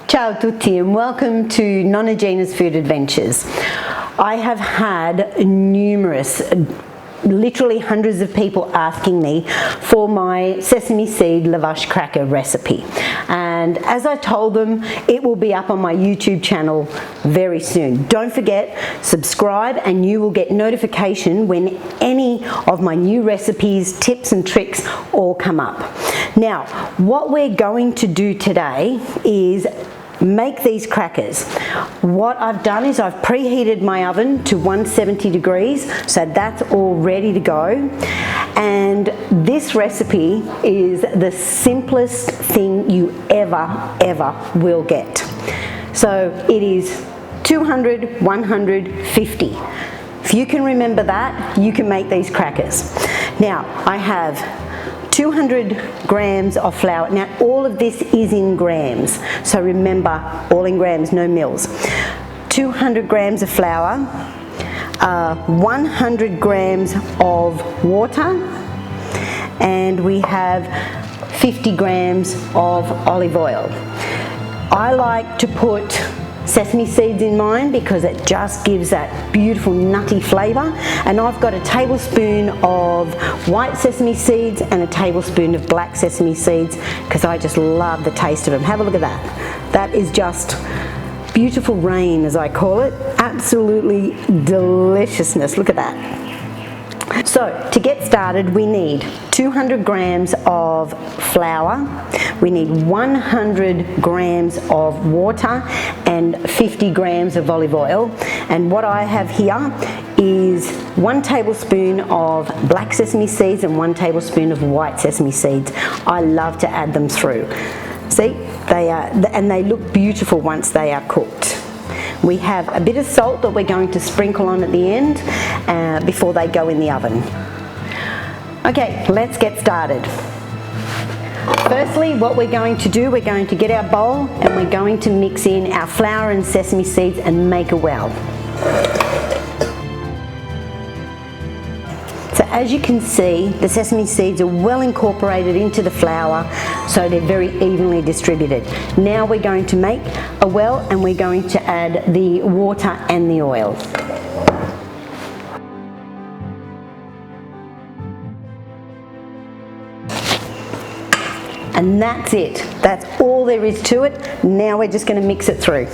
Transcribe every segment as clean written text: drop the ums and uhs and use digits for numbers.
Ciao a tutti and welcome to Nonna Gina's Food Adventures. I have had numerous, literally hundreds of people asking me for my sesame seed lavash cracker recipe, and as I told them, it will be up on my YouTube channel very soon. Don't forget, subscribe and you will get notification when any of my new recipes, tips and tricks all come up. Now, what we're going to do today is make these crackers. What I've done is I've preheated my oven to 170 degrees, so that's all ready to go. And this recipe is the simplest thing you ever will get. So it is 200, 150. If you can remember that, you can make these crackers. Now, I have 200 grams of flour. Now all of this is in grams, so remember, all in grams, no mils. 200 grams of flour, 100 grams of water, and we have 50 grams of olive oil. I like to put sesame seeds in mine because it just gives that beautiful nutty flavour, and I've got a tablespoon of white sesame seeds and a tablespoon of black sesame seeds because I just love the taste of them. Have a look at that. That is just beautiful rain, as I call it. Absolutely deliciousness. Look at that. So to get started, we need 200 grams of flour, we need 100 grams of water and 50 grams of olive oil. And what I have here is 1 tablespoon of black sesame seeds and 1 tablespoon of white sesame seeds. I love to add them through. See, they look beautiful once they are cooked. We have a bit of salt that we're going to sprinkle on at the end before they go in the oven. Okay, let's get started. Firstly, what we're going to do, we're going to get our bowl and we're going to mix in our flour and sesame seeds and make a well. So as you can see, the sesame seeds are well incorporated into the flour, so they're very evenly distributed. Now we're going to make a well and we're going to add the water and the oil. And that's it. That's all there is to it. Now we're just going to mix it through.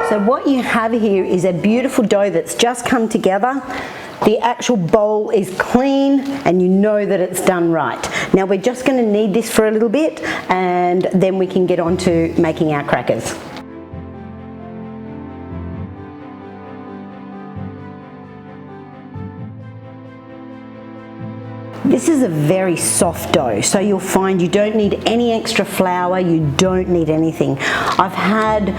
So what you have here is a beautiful dough that's just come together. The actual bowl is clean and you know that it's done right. Now we're just going to knead this for a little bit and then we can get on to making our crackers. This is a very soft dough, so you'll find you don't need any extra flour, you don't need anything. I've had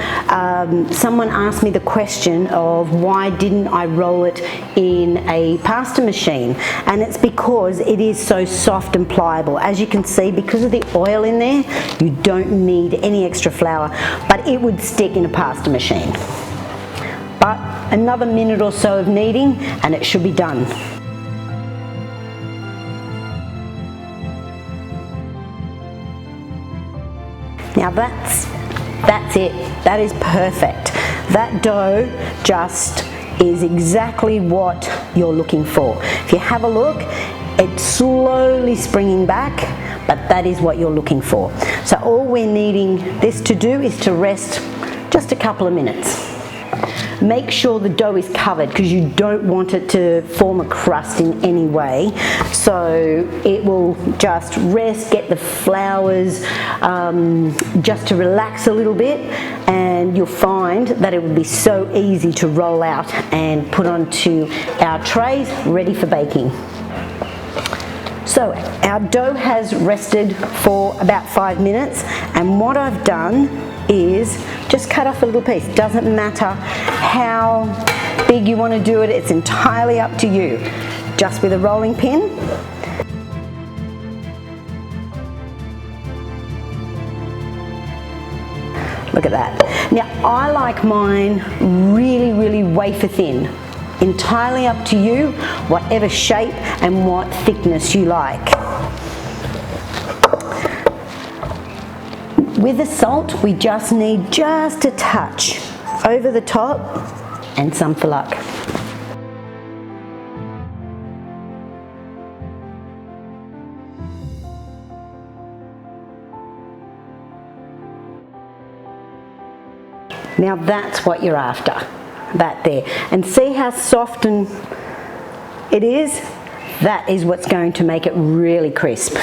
someone ask me the question of why didn't I roll it in a pasta machine, and it's because it is so soft and pliable. As you can see, because of the oil in there, you don't need any extra flour, but it would stick in a pasta machine. But another minute or so of kneading and it should be done. Now that's it. That is perfect. That dough just is exactly what you're looking for. If you have a look, it's slowly springing back, but that is what you're looking for. So all we're needing this to do is to rest just a couple of minutes. Make sure the dough is covered because you don't want it to form a crust in any way. So it will just rest, get the flours just to relax a little bit, and you'll find that it will be so easy to roll out and put onto our trays ready for baking. So our dough has rested for about 5 minutes, and what I've done is just cut off a little piece. Doesn't matter how big you want to do it, it's entirely up to you. Just with a rolling pin. Look at that. Now, I like mine really, really wafer thin. Entirely up to you, whatever shape and what thickness you like. With the salt, we just need just a touch over the top and some for luck. Now that's what you're after, that there. And see how soft and it is? That is what's going to make it really crisp.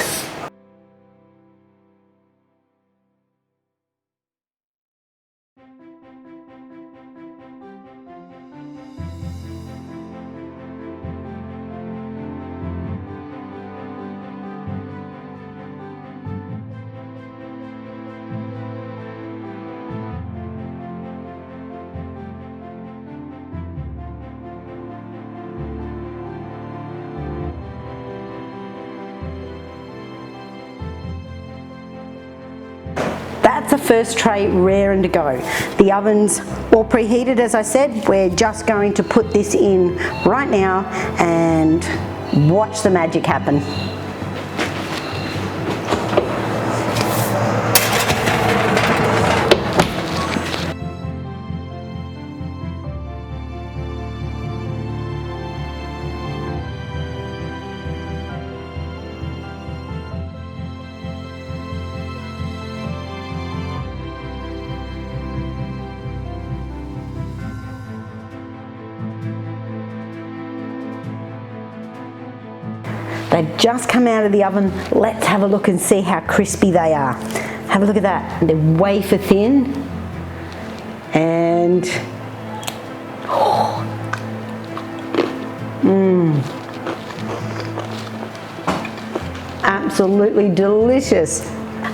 That's the first tray raring to go. The oven's all preheated, as I said. We're just going to put this in right now and watch the magic happen. They've just come out of the oven. Let's have a look and see how crispy they are. Have a look at that. They're wafer thin. And absolutely delicious.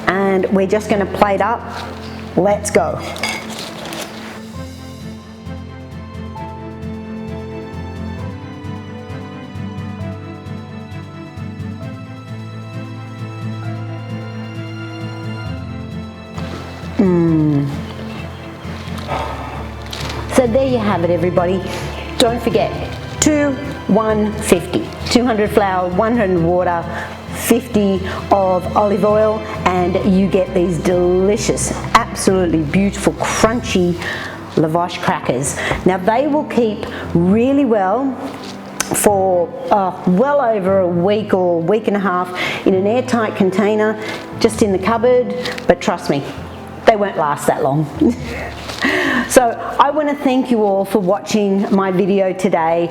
And we're just going to plate up. Let's go. So there you have it, everybody. Don't forget, 150. 200 flour, 100 water, 50 of olive oil, and you get these delicious, absolutely beautiful, crunchy lavash crackers. Now they will keep really well for well over a week or week and a half in an airtight container, just in the cupboard, but trust me, they won't last that long. So I want to thank you all for watching my video today.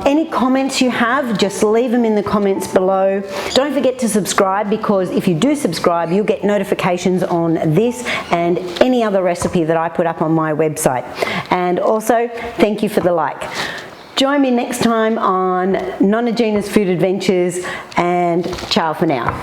Any comments you have, just leave them in the comments below. Don't forget to subscribe, because if you do subscribe, you'll get notifications on this and any other recipe that I put up on my website. And also, thank you for the like. Join me next time on Nonna Gina's Food Adventures, and ciao for now.